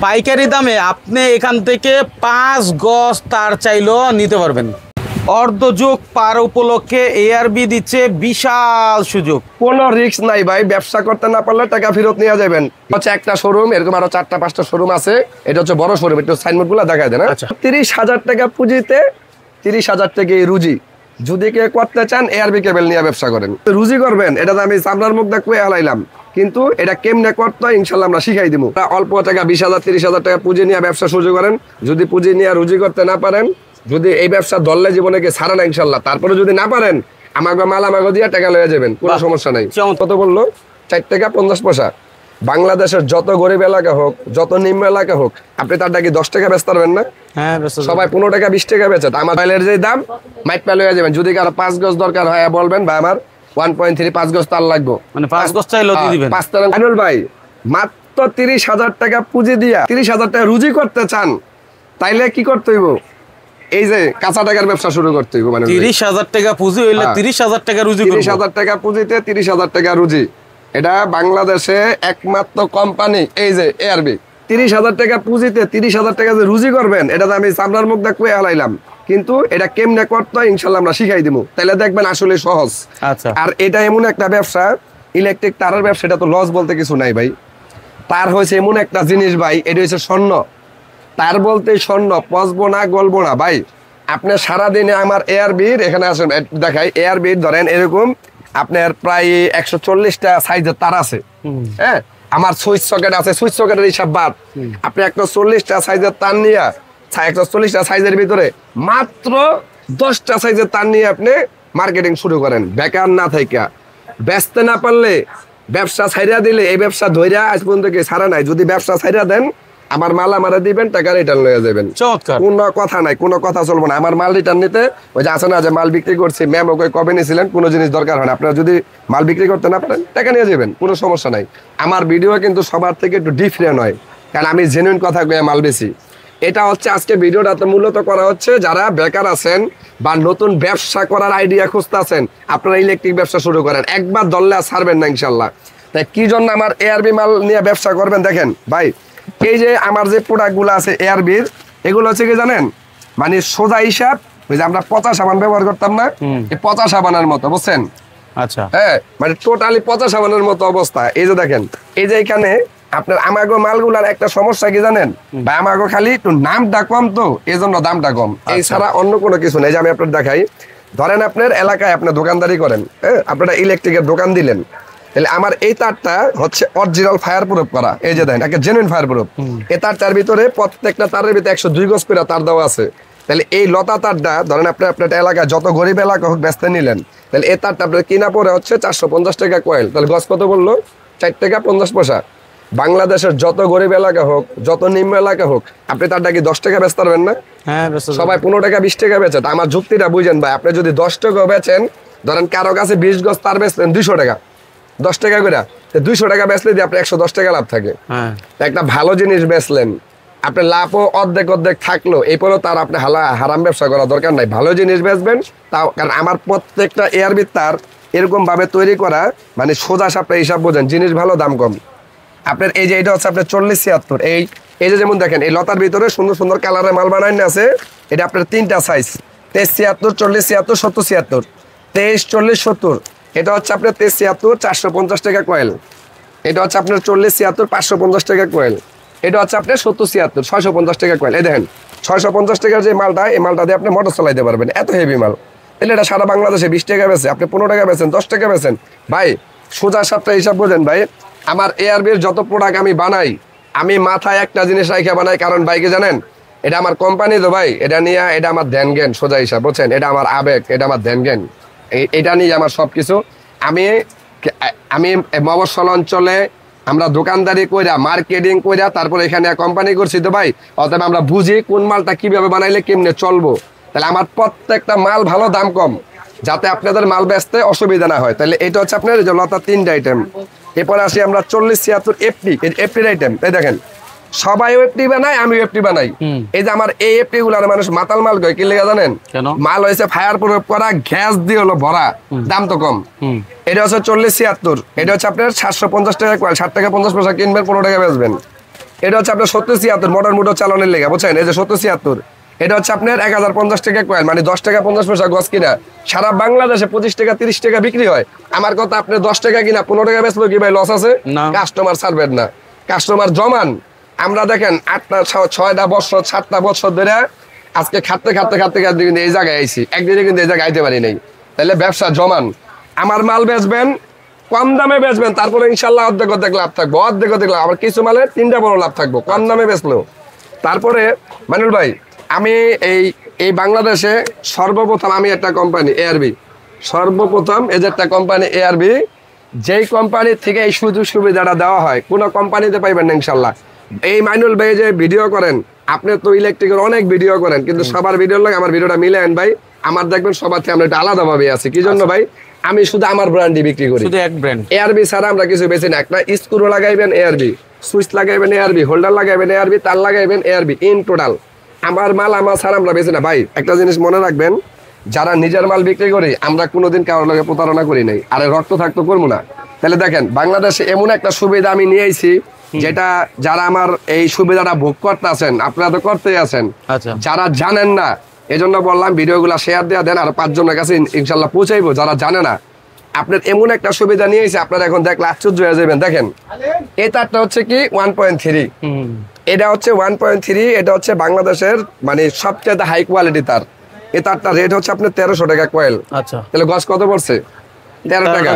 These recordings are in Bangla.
পাইকারি দামে আপনি এখান থেকে 5 গজ তার চাইলেও নিতে পারবেন। অর্ধযুগ পার উপলক্ষে এআরবি দিচ্ছে বিশাল সুযোগ। কোনো রিস্ক নাই ভাই, ব্যবসা করতে না পারলে টাকা ফেরত নিয়ে যাবেন। হচ্ছে একটা শোরুম, এরকম আরো 4টা-5টা শোরুম আছে। এটা হচ্ছে বড় শোরুম, একটু সাইনবোর্ড গুলো দেখায় দেন। 30,000 টাকা পুঁজিতে 30,000 টাকা রুজি। যদি কেউ করতে চান এআরবি কেবল নিয়ে ব্যবসা করেন, রুজি করবেন। এটা আমি চামড়ার মুখ দিয়ে কুয়ে হালাইলাম, কিন্তু এটা কেমনে করতে হয় ইনশাল্লাহ আমরা শিখাই দিব। অল্প টাকা 20,000 30,000 টাকা পুঁজি নিয়ে ব্যবসা শুরু করেন। যদি পুঁজি নিয়ে রুজি করতে না পারেন, যদি এই ব্যবসা ধরলে জীবনে কে ছাড়া না ইনশাল্লাহ, তারপরে যদি না পারেন আমাকে মাল আমাকে দিয়ে টাকা লয়ে যাবেন, কোনো সমস্যা নাই। কত বললো? 4 টাকা 50 পয়সা। বাংলাদেশের যত গরিব এলাকা হোক, যত নিম্ন এলাকা হোক, আপনি তারটা কি 10 টাকা বেচতে পারবেন না? হ্যাঁ, সবাই 15 টাকা 20 টাকা বেচে। আমার বাইলের যে দাম মাইট পা লয়ে যাবেন। যদি কারো 5 গজ দরকার হয় বলবেন, ভাই আমার 1.3 5 গজ তার লাগবে, মানে 5 গজ চাইলেও দিয়ে দিবেন। 5 তার আইনুল ভাই মাত্র 30,000 টাকা পুঁজি দিয়া 30,000 টাকা রুজি করতে চান, তাইলে কি করতে হইব? এই যে কাঁচা টাকার ব্যবসা শুরু করতে হইব। মানে 30,000 টাকা পুঁজি হইলে 30,000 টাকা রুজি, 30,000 টাকা পুঁজিতে 30,000 টাকা রুজি। এটা বাংলাদেশে একমাত্র কোম্পানি এই যে এআরবি। 30,000 টাকা পুঁজিতে 30,000 টাকা যে রুজি করবেন, এটা আমি চামড়ার মুখ দিয়ে কুয়ে হালাইলাম, কিন্তু এটা কেমনে করতে হয় ইনশাল্লাহ আমরা শিখাই দিব। তাহলে দেখবেন আসলে সহজ। আচ্ছা, আর এটা এমন একটা ব্যবসা, ইলেকট্রিক তারের ব্যবসা, এটা তো লস বলতে কিছু নাই ভাই। তার হয়েছে এমন একটা জিনিস ভাই, এটা হচ্ছে স্বর্ণ। তার বলতে স্বর্ণ, পচবো না গলবো না ভাই। আপনি সারাদিনে আমার এআরবির এখানে আসেন, দেখাই এআরবির ধরেন এরকম আপনার প্রায় 140টা সাইজের তার আছে। হ্যাঁ, আমার সুইচ সকেট আছে, সুইচ সকেটের হিসাব বাদ। আপনি 140টা সাইজের তার নিয়ে 140টা সাইজের ভিতরে মাত্র 10টা সাইজের তার নিয়ে আপনি মার্কেটিং শুরু করেন, বেকার না থাইকা। বেচতে না পারলে ব্যবসা ছাইরা দিলে, এই ব্যবসা ধইরা আজ পর্যন্ত কি ছাড়া নাই। যদি ব্যবসা ছাইরা দেন, আমার মাল আমারে দিবেন, টাকা রিটার্ন লয়ে যাবেন। কোনো কথা নাই, কোনো কথা চলবে না। আমার মাল রিটার্ন নিতে ওই যে আছে না যে মাল বিক্রি করছি, ম্যাম ওকে কবে নিয়েছিলেন, কোনো জিনিস দরকার হয় না। আপনারা যদি মাল বিক্রি করতে না পারেন, টাকা নিয়ে যাবেন, কোনো সমস্যা নাই। আমার ভিডিও কিন্তু সবার থেকে একটু ডিফারেন্ট হয়, কারণ আমি জেনুইন কথা কয়ে মাল বেশি। এটা হচ্ছে আজকে ভিডিওটা তো মূলত করা হচ্ছে যারা বেকার আছেন বা নতুন ব্যবসা করার আইডিয়া খুঁজতেছেন, আপনারা ইলেকট্রিক ব্যবসা শুরু করেন। একবার ধরলে আর ছাড়বেন না ইনশাল্লাহ। তাই কি জন্য আমার এআরবি মাল নিয়ে ব্যবসা করবেন? দেখেন ভাই, এই যে আমার যে প্রোডাক্টগুলো আছে এআরবির, এগুলো হচ্ছে কি জানেন, মানে সোজা হিসাব ওই যে আমরা পচা সাবান ব্যবহার করতাম না, এই পচা সাবানের মতো, বুঝছেন? আচ্ছা, হ্যাঁ, মানে টোটালি পচা সাবানের মতো অবস্থা। এই যে দেখেন, এই যে এখানে আপনার আমাগো মালগুলার একটা সমস্যা কি জানেন ভাই, আমাগো খালি একটু নামটা কম, তো এই জন্য দামটা কম। এই ছাড়া অন্য কোনো কিছু নেই। যে আমি আপনার দেখাই, ধরেন আপনার এলাকায় আপনি দোকানদারি করেন, হ্যাঁ, আপনারা ইলেকট্রিকের দোকান দিলেন, তাহলে আমার এই তারটা হচ্ছে অরিজিনাল ফায়ার প্রুফ করা। এই যে দেখেন, একটা জেনুইন ফায়ার প্রুফ। এই তারটার ভিতরে প্রত্যেকটা তারের ভিতরে 102 গজ করে তার দেওয়া আছে। তাহলে এই লতা তারটা ধরেন আপনার এলাকায় যত গরিব এলাকা হোক বেচতে নিলেন, তাহলে এই তারটা আপনার কিনা পড়ে হচ্ছে 450 টাকা কয়েল। তাহলে গজ কত বললো? 4 টাকা 50 পয়সা। বাংলাদেশের যত গরিব এলাকা হোক, যত নিম্ন এলাকা হোক, আপনি তারটা কি 10 টাকা বেচতে পারবেন না? হ্যাঁ, সবাই 15 টাকা 20 টাকা বেচে। আমার যুক্তিটা বুঝেন ভাই, আপনি যদি 10 টাকা বেচেন, ধরেন কারো কাছে 20 গজ তার বেচলেন 200 টাকা, 10 টাকা করে, 200 টাকা বেচলে দিয়ে আপনার 110 টাকা লাভ থাকে। একটা ভালো জিনিস বেচলেন, আপনার লাভও অর্ধেক অর্ধেক থাকলো, এরপরও তার আপনি হারাম ব্যবসা করা দরকার নাই। ভালো জিনিস বেচবেন তাও, কারণ আমার প্রত্যেকটা এআরবি তার এরকম ভাবে তৈরি করা, মানে সোজা সাপটা হিসাব বোঝেন, জিনিস ভালো দাম কম। আপনার এই যে এটা হচ্ছে আপনার 40-76, এই যে যেমন দেখেন এই লতার ভিতরে সুন্দর সুন্দর কালারের মাল বানানো আছে। এটা আপনার 3টা সাইজ, 23-76, 40-76, 70-76, 23-40-70। এটা হচ্ছে আপনার 23-76, 450 টাকা কয়েল। এটা হচ্ছে আপনার 40-76, 550 টাকা কয়েল। এটা হচ্ছে আপনার 70-76, 650 টাকা কয়েল। এই দেখেন 650 টাকার যে মালটা, এই মালটা দিয়ে আপনি মোটর চালাইতে পারবেন, এত হেভি মাল। তাহলে এটা সারা বাংলাদেশে 20 টাকা বেচে, আপনি 15 টাকা বেচেন, 10 টাকা বেচেন। ভাই সোজা সাপটা হিসাব বোঝেন ভাই। আমার এআরবির যত প্রোডাক্ট আমি বানাই, আমি মাথায় একটা জিনিস রাখা বানাই, কারণ ভাইকে জানেন এটা আমার কোম্পানি তো ভাই, এটা নিয়ে এটা আমার ধ্যান জ্ঞান, সোজা হিসাব বুঝছেন, এটা আমার আবেগ, এটা আমার ধ্যান জ্ঞান, এটা নিয়ে আমার সবকিছু। আমি মফস্বল অঞ্চলে আমরা দোকানদারি কইরা, মার্কেটিং কইরা, তারপর এখানে কোম্পানি করছি তো ভাই, অতএব আমরা বুঝি কোন মালটা কিভাবে বানাইলে কেমনে চলবো। তাহলে আমার প্রত্যেকটা মাল ভালো, দাম কম, যাতে আপনাদের মাল বেচতে অসুবিধা না হয়। তাহলে এটা হচ্ছে আপনার লতা 3টা আইটেম। এরপরে আসি আমরা 40-76 এফটির আইটেম। এই দেখেন সবাই এফটি বানায়, আমি এফটি বানাই। এই যে আমার এই এফটি গুলার মানুষ মাতাল মাল কয়, কি লেগে জানেন? মাল হয়েছে ফায়ার প্রুফ করা, গ্যাস দিয়ে হলো ভরা, দাম তো কম। এটা হচ্ছে 40-76, এটা হচ্ছে আপনার 750 টাকা কয়েল, 60 টাকা 50 পয়সা কিনবেন, 15 টাকা বেচবেন। এটা হচ্ছে আপনার 70-76 মোটর মোটর চালানোর লেগে, বুঝছেন? এই যে 70-76 এটা হচ্ছে আপনার 1050 টাকা কয়েল, মানে 10 টাকা 50 পয়সা গজ কিনা। সারা বাংলাদেশে 25 টাকা 30 টাকা বিক্রি হয়। আমার কথা, আপনি 10 টাকা কিনা 15 টাকা বেচলো কি ভাই লস আছে? কাস্টমার ছাড়বেন না, কাস্টমার জমান। আমরা দেখেন 8টা 6টা বছর 7টা বছর ধরে আজকে খাটতে খাটতে খাটতে খাটতে কিন্তু এই জায়গায় আইছি, একদিনে কিন্তু এই জায়গায় আইতে পারি নাই। তাহলে ব্যবসা জমান। আমার মাল বেচবেন, কম দামে বেচবেন, তারপরে ইনশাল্লাহ অর্ধেক অর্ধেক লাভ থাকবো, অর্ধেক অর্ধেক লাভ। আবার কিছু মালে 3টা বড় লাভ থাকবো কম দামে বেচলো। তারপরে মানুল ভাই, আমি এই বাংলাদেশে সর্বপ্রথম আমি একটা কোম্পানি এআরবি, সর্বপ্রথম এই যে একটা কোম্পানি এআরবি, যেই কোম্পানি থেকে এই সুযোগ সুবিধাটা দেওয়া হয় কোনো কোম্পানিতে পাইবেন না ইনশাল্লাহ। এই মাইনুল ভাই যে ভিডিও করেন, আপনি তো ইলেকট্রিকের অনেক ভিডিও করেন, কিন্তু সবার ভিডিওর লাগে আমার ভিডিওটা মিলেন ভাই। আমার দেখবেন সবার থেকে আমরা একটা আলাদাভাবে আছি। কি জন্য ভাই? আমি শুধু আমার ব্র্যান্ডই বিক্রি করি, শুধু এক ব্র্যান্ড। এআরবি ছাড়া আমরা কিছু বেশি না। একটা স্ক্রু লাগাইবেন এআরবি, সুইচ লাগাইবেন এআরবি, হোল্ডার লাগাইবেন এআরবি, তার লাগাইবেন এআরবি, ইন টোটাল আমার মাল আমার ছাড়া আমরা বেশি না ভাই। একটা জিনিস মনে রাখবেন, যারা নিজের মাল বিক্রি করি আমরা কোনোদিন কারোর লগে প্রতারণা করি নাই, আর রক্ত থাকতো করবো না। তাহলে দেখেন বাংলাদেশে এমন একটা সুবিধা আমি নিয়ে আইছি, যেটা যারা আমার এই সুবিধাটা ভোগ করতে আছেন, আপনারা তো করতেই আছেন, যারা জানেন না এজন্য বললাম ভিডিওগুলো শেয়ার দেওয়া দেন, আর 5 জনের কাছে ইনশাল্লাহ পৌঁছাইবো যারা জানে না। আপনার এমন একটা সুবিধা নিয়ে এসে আপনারা এখন দেখলে আশ্চর্য হয়ে যাবেন। দেখেন এই তারটা হচ্ছে কি 1.3, এটা হচ্ছে 1.3, এটা হচ্ছে বাংলাদেশের মানে সবচেয়ে হাই কোয়ালিটি তার। এই তারটা রেট হচ্ছে আপনার 1300 টাকা কয়েল। আচ্ছা, তাহলে গজ কত পড়ছে? 13 টাকা।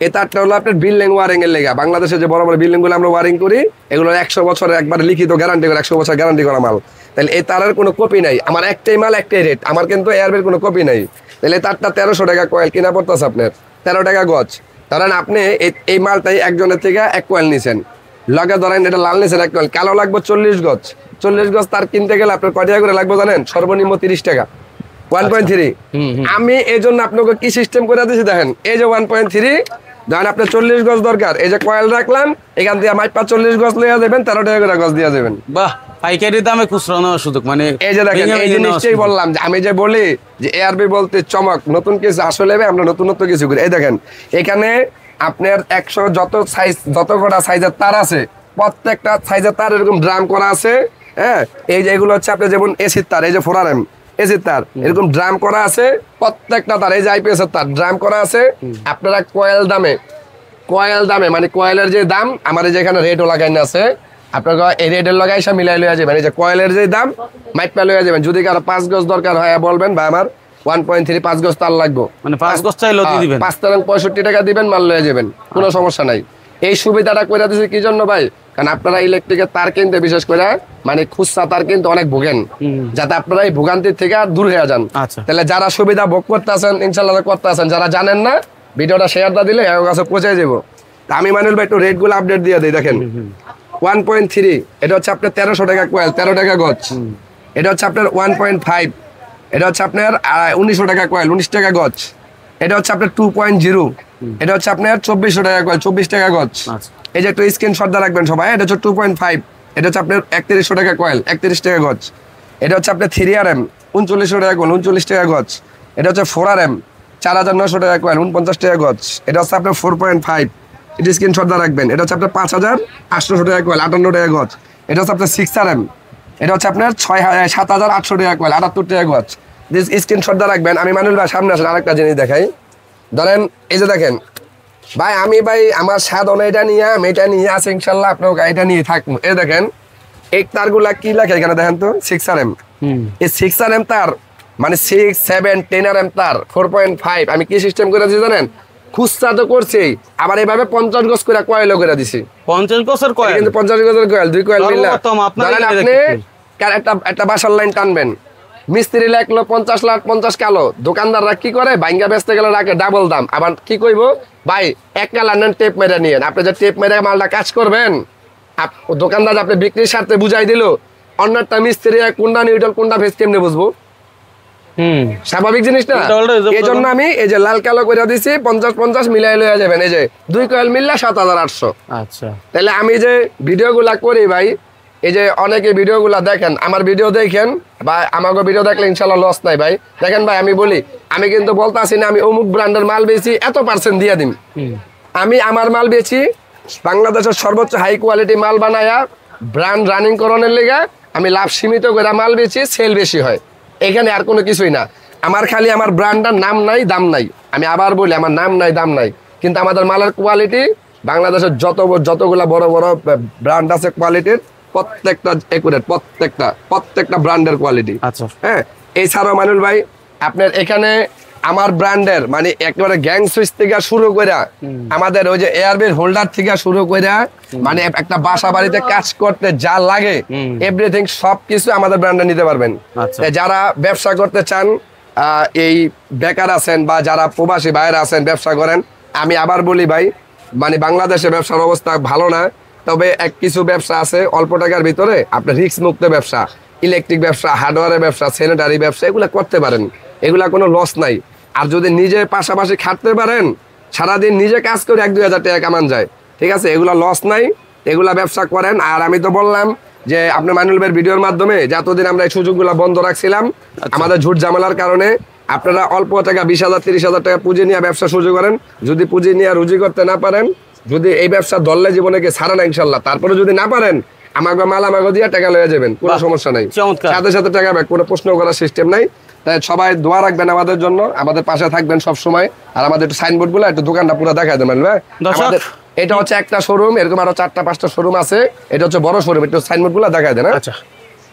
এই তারটা হলো আপনার বিল্ডিং ওয়ারিং এর লেগা। বাংলাদেশে যে বড় বড় বিল্ডিং গুলো আমরা ওয়ারিং করি, এগুলো 100 বছরের একবারে লিখিত গ্যারান্টি করে, 100 বছর গ্যারান্টি করা মাল। তাহলে এই তারের কোনো কপি নাই, আমার একটাই মাল একটাই রেট, আমার কিন্তু এয়ারবির কোনো কপি নাই। তাহলে এই তারটা 1300 টাকা কয়েল কিনা পড়তেছে আপনার 13 টাকা গজ। ধরেন আপনি এই মালটাই একজনের থেকে 1 কয়েল নিছেন, লগে ধরেন এটা লাল নিছেন 1 কয়েল, কালো লাগবে 40 গজ। 40 গজ তার কিনতে গেলে আপনার কয় টাকা করে লাগবে জানেন? সর্বনিম্ন 30 টাকা। 1.3 আমি এই জন্য আপনাকে কি সিস্টেম করে দিয়েছি দেখেন, এই যে 1.3 ধরেন আপনার 40 গজ দরকার, এই যে কয়েল রাখলাম, এখান থেকে মাইপা 40 গজ লইয়া দেবেন, 13 টাকা করে গজ দিয়া দেবেন। বাহ, পাইকারি দামে খুচরা নেওয়ার সুযোগ। মানে এই যে দেখেন, এই জিনিসটাই বললাম যে আমি যে বলি যে এআরবি বলতে চমক, নতুন কিছু আসলে আমরা নতুন কিছু করি। এই দেখেন এখানে আপনার 100 যত সাইজ, যত কটা সাইজের তার আছে, প্রত্যেকটা সাইজের তার এরকম ড্রাম করা আছে। হ্যাঁ, এই যে এগুলো হচ্ছে আপনার যেমন এসির তার, এই যে 4RM এসির তার এরকম ড্রাম করা আছে, প্রত্যেকটা তার। এই যে আইপিএস এর তার ড্রাম করা আছে। আপনারা কয়েল দামে মানে কয়েলের যে দাম আমার এই যে এখানে রেটও লাগাইনা আছে, আপনারা এই রেটের লাগাইসা মিলাই লইয়া যাবেন। এই যে কয়েলের যে দাম মাইপা লইয়া যাবেন। যদি কারো 5 গজ দরকার হয় বলবেন, বা আমার 1.3 5 গজ তার লাগবে, মানে 5 গজ চাইলেও দিয়ে দিবেন, 5 তার 65 টাকা দিবেন, মাল লইয়া যাবেন, কোনো সমস্যা নাই। এই সুবিধাটা করে দিয়েছি কি জন্য ভাই? কারণ আপনারা ইলেকট্রিকের তার কিনতে বিশেষ করে মানে খুচরা তার কিন্তু অনেক ভোগেন, যাতে আপনারা এই ভোগান্তির থেকে দূর হয়ে যান। তাহলে যারা সুবিধা ভোগ করতে আছেন ইনশাল্লাহ করতে আছেন, যারা জানেন না ভিডিওটা শেয়ারটা দিলে এর কাছে পৌঁছে যাবো। আমি মানুল ভাই একটু রেট গুলো আপডেট দিয়ে দিই। দেখেন 1.3 এটা হচ্ছে আপনার 1300 টাকা কয়েল, 13 টাকা গজ। এটা হচ্ছে আপনার 1.5, এটা হচ্ছে আপনার 1900 টাকা কয়েল, 19 টাকা গজ। এটা হচ্ছে আপনার 2.0, এটা হচ্ছে আপনার 2400 টাকা কয়েল, 24 টাকা গজ। এই যে একটু স্ক্রিনশট দিয়ে রাখবেন সবাই। এটা হচ্ছে 2.5, এটা হচ্ছে আপনার 3100 টাকা কয়েল, 31 টাকা গজ। এটা হচ্ছে আপনার 3RM 3900 টাকা কয়েল, 39 টাকা গজ। এটা হচ্ছে 4RM 4900 টাকা কয়েল, 49 টাকা গজ। এটা হচ্ছে আপনার 4.5, এটা স্ক্রিনশট দিয়ে রাখবেন। এটা হচ্ছে আপনার 5800 টাকা কয়েল, 58 টাকা গজ। এটা হচ্ছে আপনার 6RM, এটা হচ্ছে আপনার 7800 টাকা কয়েল, 78 টাকা গজ। স্ক্রিনশট দিয়ে রাখবেন। আমি মানুল ভাই সামনে আসেন, আরেকটা জিনিস দেখাই। ধরেন এই যে দেখেন ভাই, আমি ভাই আমার সাধন এটা নিয়ে আমি এটা নিয়ে আসি ইনশাল্লাহ, আপনার এটা নিয়ে থাকবো। এই দেখেন এই তারগুলা কি লেখে এখানে দেখেন তো, 6RM। এই 6RM তার মানে 6, 7, 10RM তার 4.5। আমি কি সিস্টেম করে দিচ্ছি জানেন? খুচরা তো করছি, আবার এইভাবে 50 গজ করে কয়েলও করে দিছি। 50 গজের কয়েল, কিন্তু 50 গজের কয়েল, 2 কয়েল মিললে ধরেন আপনি একটা বাসার লাইন টানবেন, মিস্ত্রি লাগলো 50 লাখ, 50 কালো। দোকানদাররা কি করে, ভাঙ্গা বেচতে গেলে রাখে ডাবল দাম। আবার কি কইব, ভাই 1 কালার নেন, টেপ মেরে নিয়েন। আপনি যে টেপ মেরে মালটা কাজ করবেন, দোকানদার আপনি বিক্রির স্বার্থে বুঝাই দিল, অন্যটা মিস্ত্রি কোনটা নিউট্রাল কোনটা ফেস কেমনে বুঝবো? স্বাভাবিক জিনিস না। এই জন্য আমি এই যে লাল কালো করে দিছি, 50-50 মিলাই লইয়া যাবেন। এই যে 2 কয়েল মিললে 7800। আচ্ছা, তাহলে আমি যে ভিডিওগুলা করি ভাই, এই যে অনেকে ভিডিওগুলা দেখেন, আমার ভিডিও দেখেন বা আমাকে ভিডিও দেখলে ইনশাল্লাহ লস নাই ভাই। দেখেন ভাই, আমি বলি আমি কিন্তু বলতে আসি না আমি অমুক ব্র্যান্ডের মাল বেচি এত % দিয়ে দিন। আমি আমার মাল বেচি বাংলাদেশের সর্বোচ্চ হাই কোয়ালিটি মাল বানায়া ব্র্যান্ড রানিং করণের লেগে আমি লাভ সীমিত করে মাল বেচি, সেল বেশি হয়, এখানে আর কোনো কিছুই না। আমার খালি আমার ব্র্যান্ডটার নাম নাই, দাম নাই। আমি আবার বলি, আমার নাম নাই, দাম নাই, কিন্তু আমাদের মালের কোয়ালিটি বাংলাদেশের যতগুলা বড় বড় ব্র্যান্ড আছে কোয়ালিটির প্রত্যেকটা একুরেট, প্রত্যেকটা ব্র্যান্ডের কোয়ালিটি। আচ্ছা হ্যাঁ, এছাড়াও মানুল ভাই আপনার এখানে আমার ব্র্যান্ডের মানে একেবারে গ্যাং সুইচ থেকে শুরু করে আমাদের ওই যে এয়ারবির হোল্ডার থেকে শুরু করে মানে একটা বাসা বাড়িতে কাজ করতে যা লাগে এভরিথিং সবকিছু আমাদের ব্র্যান্ডে নিতে পারবেন। আচ্ছা। যারা ব্যবসা করতে চান, এই বেকার আছেন বা যারা প্রবাসী বাইরে আছেন ব্যবসা করেন, আমি আবার বলি ভাই, মানে বাংলাদেশে ব্যবসার অবস্থা ভালো না, তবে কিছু ব্যবসা আছে অল্প টাকার ভিতরে আপনার রিস্ক মুক্ত ব্যবসা, ইলেকট্রিক ব্যবসা, হার্ডওয়্যারের ব্যবসা, স্যানিটারি ব্যবসা, এগুলা করতে পারেন, এগুলা কোনো লস নাই। আর যদি নিজে পাশাপাশি খাটতে পারেন, সারাদিন নিজে কাজ করে 1-2 হাজার টাকা কামান যায়, ঠিক আছে, এগুলা লস নাই, এগুলা ব্যবসা করেন। আর আমি তো বললাম যে আপনি মাইনুল ভাইয়ের ভিডিওর মাধ্যমে যতদিন আমরা এই সুযোগগুলো বন্ধ রাখছিলাম আমাদের ঝুট ঝামেলার কারণে, আপনারা অল্প টাকা 20,000-30,000 টাকা পুঁজি নিয়ে ব্যবসা শুরু করেন। যদি পুঁজি নিয়ে রুজি করতে না পারেন, যদি এই ব্যবসা ধরলে জীবনে কে ছাড়ে না ইনশাল্লাহ, তারপরে যদি না পারেন আমাকে মাল আমাকে দিয়ে টাকা লয়ে যাবেন, কোনো সমস্যা নাই, সাথে সাথে টাকা ব্যাক, কোনো প্রশ্ন করার সিস্টেম নাই। তাই সবাই দোয়া রাখবেন আমাদের জন্য, আমাদের পাশে থাকবেন সব সময়। আর আমাদের একটু সাইনবোর্ড গুলো একটু দোকানটা পুরো দেখাই দেবেন। আমাদের এটা হচ্ছে একটা শোরুম, এরকম আরো 4টা-5টা শোরুম আছে, এটা হচ্ছে বড় শোরুম, একটু সাইনবোর্ড গুলো দেখাই দেন। আচ্ছা,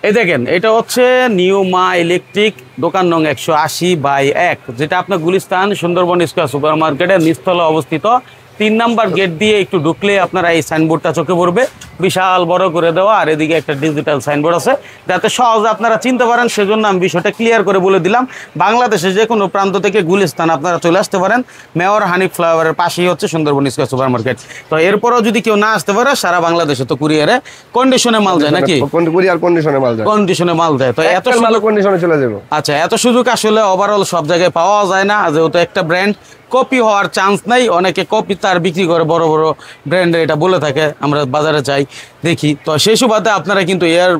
এই দেখেন, এটা হচ্ছে নিউ মা ইলেকট্রিক, দোকান নং 180/1, যেটা আপনার গুলিস্তান সুন্দরবন স্কয়ার সুপার মার্কেটের নিচতলা অবস্থিত। 3 নাম্বার গেট দিয়ে একটু ঢুকলে আপনারা এই সাইনবোর্ডটা চোখে পড়বে, বিশাল বড় করে দেওয়া, আর এদিকে একটা ডিজিটাল সাইনবোর্ড আছে, যাতে সহজে আপনারা চিনতে পারেন। সেজন্য আমি বিষয়টা ক্লিয়ার করে বলে দিলাম। বাংলাদেশের যে কোনো প্রান্ত থেকে গুলিস্তান আপনারা চলে আসতে পারেন, মেয়র হানিফ ফ্লাইওভারের পাশেই হচ্ছে সুন্দরবন স্কয়ার সুপার মার্কেট। তো এরপরও যদি কেউ না আসতে পারে, সারা বাংলাদেশে তো কুরিয়ারে কন্ডিশনে মাল যায় নাকি? কুরিয়ার কন্ডিশনে মাল যায়, কন্ডিশনে মাল যায়। তো এত কন্ডিশনে চলে যাবে। আচ্ছা, এত সুযোগ আসলে ওভারঅল সব জায়গায় পাওয়া যায় না, যেহেতু একটা ব্র্যান্ড, কপি হওয়ার চান্স নাই। অনেকে কপি তার বিক্রি করে, বড় বড় ব্র্যান্ডের এটা বলে থাকে, আমরা বাজারে যাই দেখি। তো সেই সুবাদে আপনারা কিন্তু এয়ার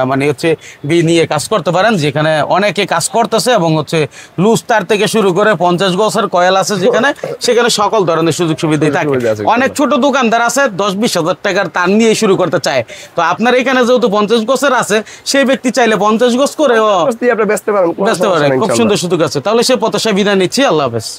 মানে হচ্ছে বি নিয়ে কাজ করতে পারেন, যেখানে অনেকে কাজ করতেছে, এবং হচ্ছে লুজ তার থেকে শুরু করে 50 গজের কয়েল আছে যেখানে, সেখানে সকল ধরনের সুযোগ সুবিধাই থাকে। অনেক ছোট দোকানদার আছে 10-20 হাজার টাকার তার নিয়ে শুরু করতে চায়। তো আপনার এখানে যেহেতু 50 গজের আছে, সেই ব্যক্তি চাইলে 50 গজ করে বেচতে পারেন, খুব সুন্দর সুযোগ আছে। তাহলে সে প্রত্যাশা বিদায় নিচ্ছি, আল্লাহ হাফেজ।